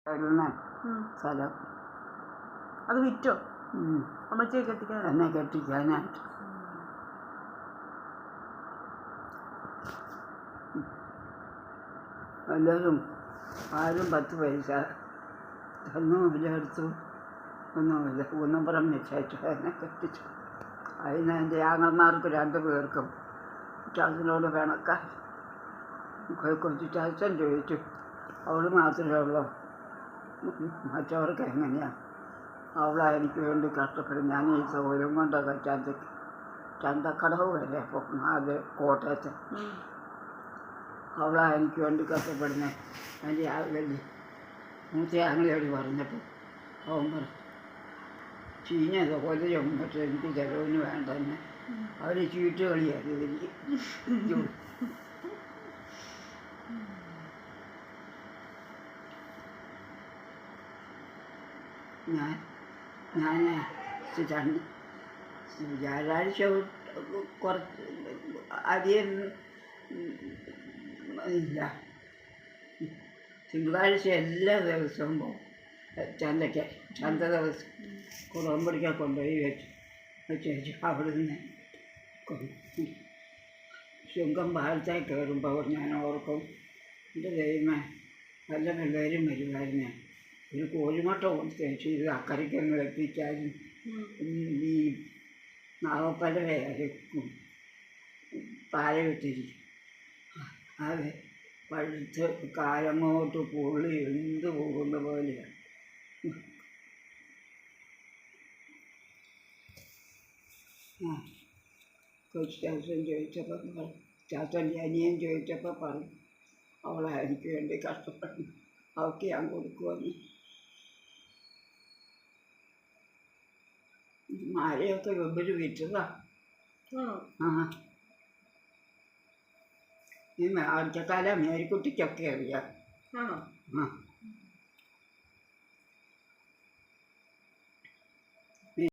സ്ഥലം അത് വിറ്റോ? അമ്മച്ചിയെ കെട്ടിക്കാൻ? എന്നെ കെട്ടിക്കാനായിട്ട്. എല്ലാവരും ആരും 10 പൈസ തന്നുമില്ല, എടുത്തു ഒന്നുമില്ല. ഊന്നപ്പുറം വെച്ചേച്ചു എന്നെ കെട്ടിച്ചു. അതിന് എൻ്റെ ആങ്ങളമാർക്ക് 2 പേർക്കും ചാച്ചനോട് പിണക്കാൻ. കൊച്ചു ചാച്ചൻ ചോദിച്ചു, അവൾ മാത്രമേ ഉള്ളൂ, മറ്റവർക്ക് എങ്ങനെയാണ്? അവളാണ് എനിക്ക് വേണ്ടി കഷ്ടപ്പെടും. ഞാൻ ഈ സൗകര്യം കൊണ്ടൊക്കെ ചന്തക്കടവ് വരെ പോകണം, അത് കോട്ടയത്ത്. അവളാണ് എനിക്ക് വേണ്ടി കഷ്ടപ്പെടുന്നത്. എൻ്റെ വലിയ മൂത്ത ആങ്ങളയോട് പറഞ്ഞപ്പോൾ അവൻ പറഞ്ഞു, ചീഞ്ഞത് കൊലയും പക്ഷെ എനിക്ക് ചിലവിന് വേണ്ട തന്നെ. അവർ ചീട്ട് കളിയായിരുന്നു എനിക്ക്. ഞാൻ വ്യാഴാഴ്ച കുറച്ച് അധികം ഇല്ല, തിങ്കളാഴ്ച എല്ലാ ദിവസവും പോകും ചന്ത ദിവസം കുളമ്പടിക്കാൻ കൊണ്ടുപോയി വെച്ചു. അവിടെ നിന്ന് ചുങ്കം പാലത്തെ കയറുമ്പോൾ ഞാൻ ഓർക്കും, എൻ്റെ ദൈവമേ നല്ല പിള്ളേരും വരുമായിരുന്നു, ഒരു കോഴിമുട്ട കൊടുത്തേച്ചു ഇത് അക്കരയ്ക്കൊന്ന് എത്തിക്കാനും ഈ നാഗപ്പലവയായിരിക്കും താഴെ വിട്ടിരിക്കും. അത് പഴുത്ത് കാലങ്ങോട്ട് പുള്ളി എന്ത് പോകുന്ന പോലെയാണ്. കൊച്ചു ചാച്ചൻ ചോദിച്ചപ്പോൾ ചാച്ചൻ്റെ അനിയൻ ചോദിച്ചപ്പോൾ പറഞ്ഞു, അവളെ എനിക്ക് വേണ്ടി കഷ്ടപ്പെടുന്നു, അവൾക്ക് ഞാൻ കൊടുക്കുമെന്ന്. മഴയൊക്കെ വെമ്പര് വിറ്റതാ. ഈ ആഴ്ചക്കാലം മേരിക്കുട്ടിക്കൊക്കെ അറിയാം.